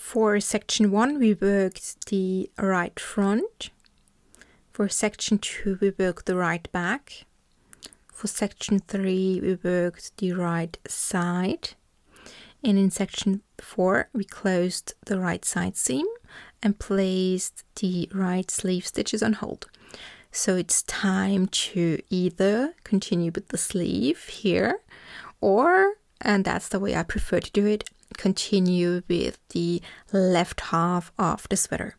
For section 1 we worked the right front. For section 2 we worked the right back. For section 3 we worked the right side. And in section 4 we closed the right side seam and placed the right sleeve stitches on hold. So it's time to either continue with the sleeve here, or, and that's the way I prefer to do it, continue with the left half of the sweater.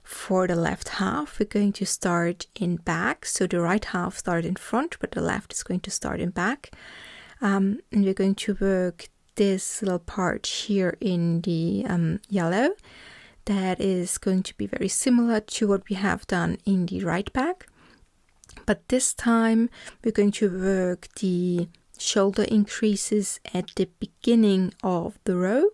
For the left half, we're going to start in back. So the right half started in front, but the left is going to start in back. And we're going to work this little part here in the yellow. That is going to be very similar to what we have done in the right back. But this time we're going to work the shoulder increases at the beginning of the row.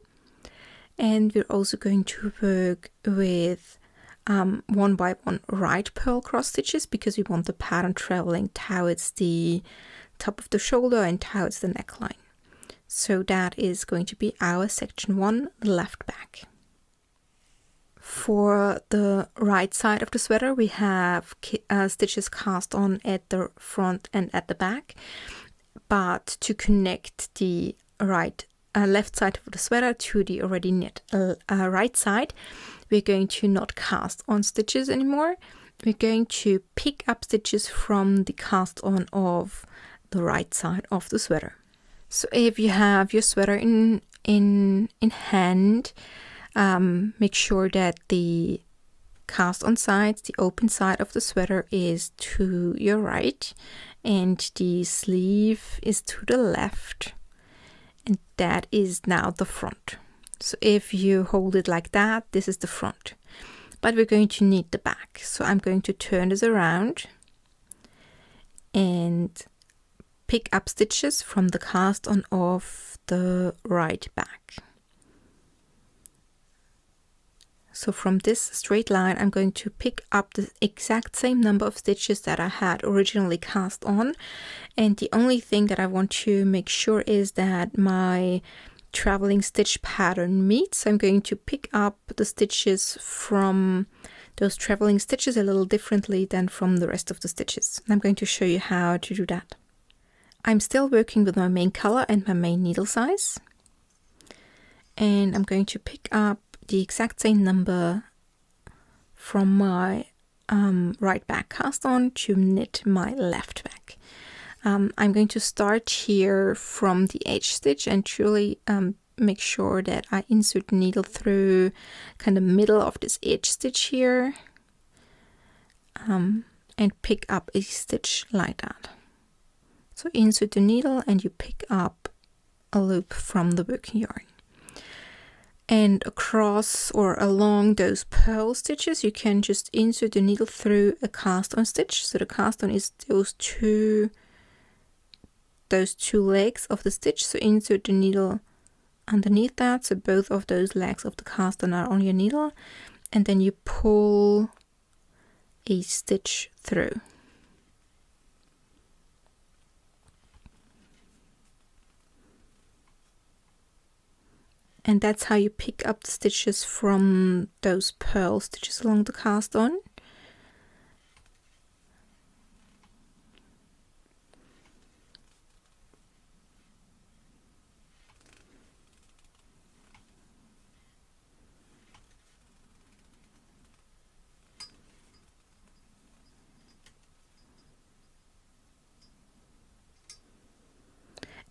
And we're also going to work with 1 by 1 right purl cross stitches, because we want the pattern traveling towards the top of the shoulder and towards the neckline. So that is going to be our section 1, the left back. For the right side of the sweater, we have stitches cast on at the front and at the back. But to connect the left side of the sweater to the already knit right side, we're going to not cast on stitches anymore. We're going to pick up stitches from the cast on of the right side of the sweater. So if you have your sweater in hand, make sure that the cast on side, the open side of the sweater, is to your right and the sleeve is to the left, and that is now the front. So if you hold it like that, this is the front, but we're going to need the back. So I'm going to turn this around and pick up stitches from the cast on of the right back. So from this straight line, I'm going to pick up the exact same number of stitches that I had originally cast on. And the only thing that I want to make sure is that my traveling stitch pattern meets. I'm going to pick up the stitches from those traveling stitches a little differently than from the rest of the stitches. I'm going to show you how to do that. I'm still working with my main color and my main needle size. And I'm going to pick up the exact same number from my right back cast on to knit my left back. I'm going to start here from the edge stitch and truly make sure that I insert the needle through kind of middle of this edge stitch here, and pick up a stitch like that. So insert the needle and you pick up a loop from the working yarn. And across or along those purl stitches, you can just insert the needle through a cast on stitch. So the cast on is those two legs of the stitch. So insert the needle underneath that. So both of those legs of the cast on are on your needle. And then you pull a stitch through. And that's how you pick up the stitches from those purl stitches along the cast on.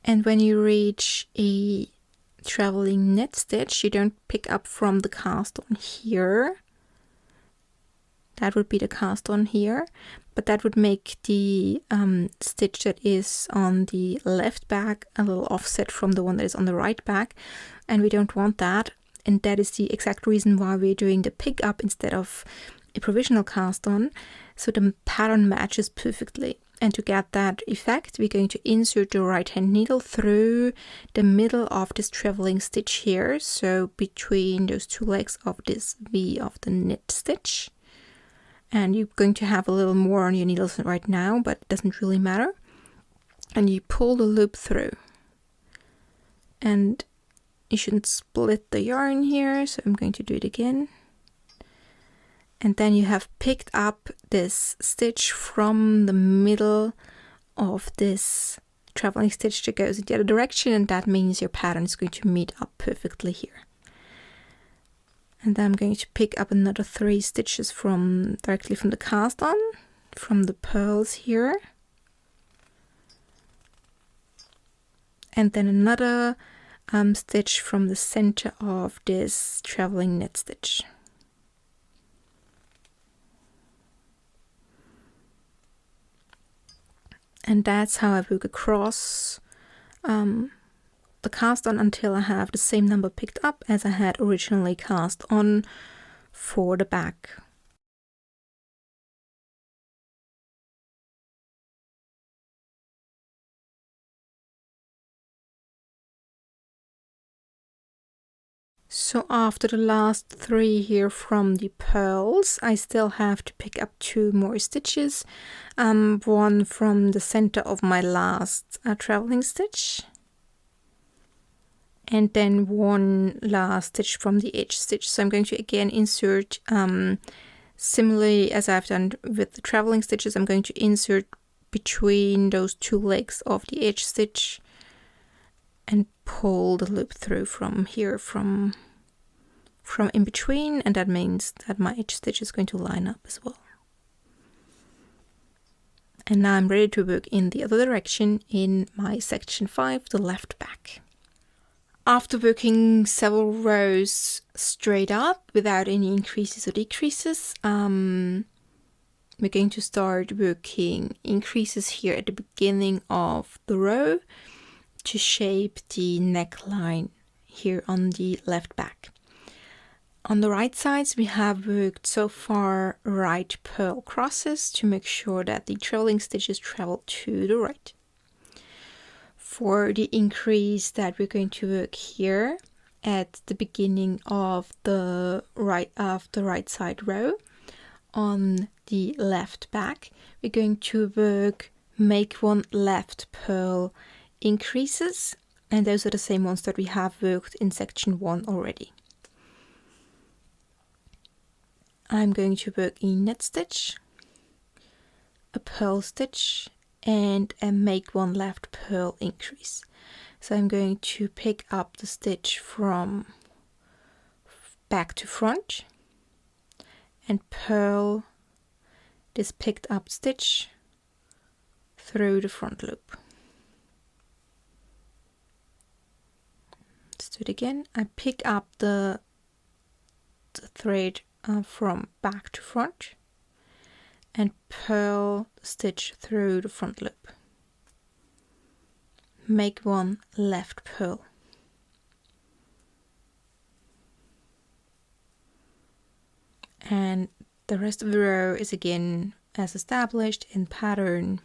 And when you reach a traveling knit stitch, you don't pick up from the cast on here. That would be the cast on here, but that would make the stitch that is on the left back a little offset from the one that is on the right back, and we don't want that. And that is the exact reason why we're doing the pick up instead of a provisional cast on, so the pattern matches perfectly. And to get that effect, we're going to insert the right hand needle through the middle of this traveling stitch here, so between those two legs of this V of the knit stitch. And you're going to have a little more on your needles right now, but it doesn't really matter. And you pull the loop through. And you shouldn't split the yarn here, so I'm going to do it again. And then you have picked up this stitch from the middle of this traveling stitch that goes in the other direction, and that means your pattern is going to meet up perfectly here. And then I'm going to pick up another 3 stitches directly from the cast on, from the pearls here. And then another stitch from the center of this traveling knit stitch. And that's how I work across the cast on until I have the same number picked up as I had originally cast on for the back. So after the last 3 here from the pearls, I still have to pick up 2 more stitches, one from the center of my last traveling stitch, and then 1 last stitch from the edge stitch. So I'm going to again insert, similarly as I've done with the traveling stitches, I'm going to insert between those 2 legs of the edge stitch and pull the loop through from here, from in between, and that means that my edge stitch is going to line up as well. And now I'm ready to work in the other direction in my section 5, the left back. After working several rows straight up without any increases or decreases, we're going to start working increases here at the beginning of the row to shape the neckline here on the left back. On the right sides, we have worked so far right purl crosses to make sure that the traveling stitches travel to the right. For the increase that we're going to work here at the beginning of the right side row on the left back, we're going to work make 1 left purl increases, and those are the same ones that we have worked in section 1 already. I'm going to work a knit stitch, a purl stitch, and a make 1 left purl increase. So I'm going to pick up the stitch from back to front and purl this picked up stitch through the front loop. Let's do it again. I pick up the thread from back to front and purl the stitch through the front loop. Make 1 left purl. And the rest of the row is again as established in pattern,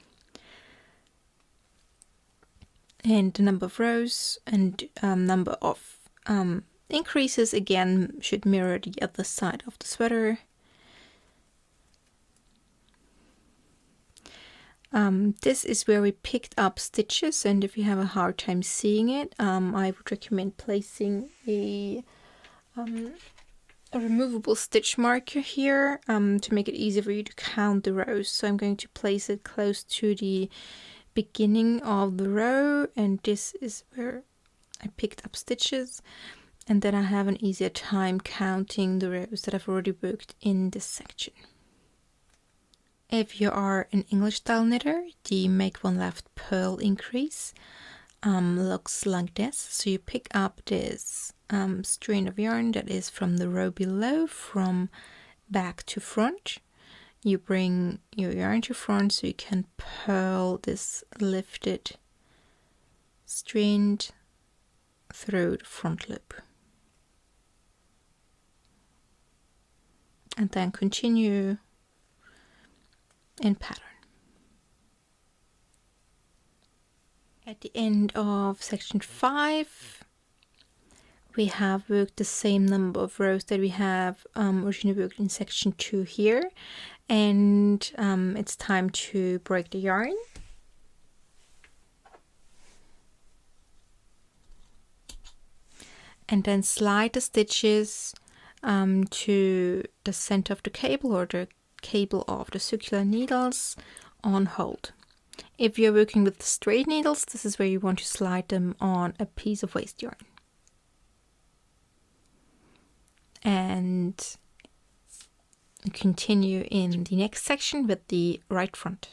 and the number of rows and number of increases again should mirror the other side of the sweater. This is where we picked up stitches, and if you have a hard time seeing it, I would recommend placing a removable stitch marker here to make it easier for you to count the rows. So I'm going to place it close to the beginning of the row, and this is where I picked up stitches, and then I have an easier time counting the rows that I've already worked in this section. If you are an English style knitter, the make 1 left purl increase looks like this. So you pick up this strand of yarn that is from the row below, from back to front. You bring your yarn to front so you can purl this lifted strand through the front loop. And then continue in pattern. At the end of section 5, we have worked the same number of rows that we have originally worked in section 2 here, and it's time to break the yarn. and then slide the stitches to the center of the cable or the cable of the circular needles on hold. If you're working with straight needles, this is where you want to slide them on a piece of waste yarn. And continue in the next section with the right front.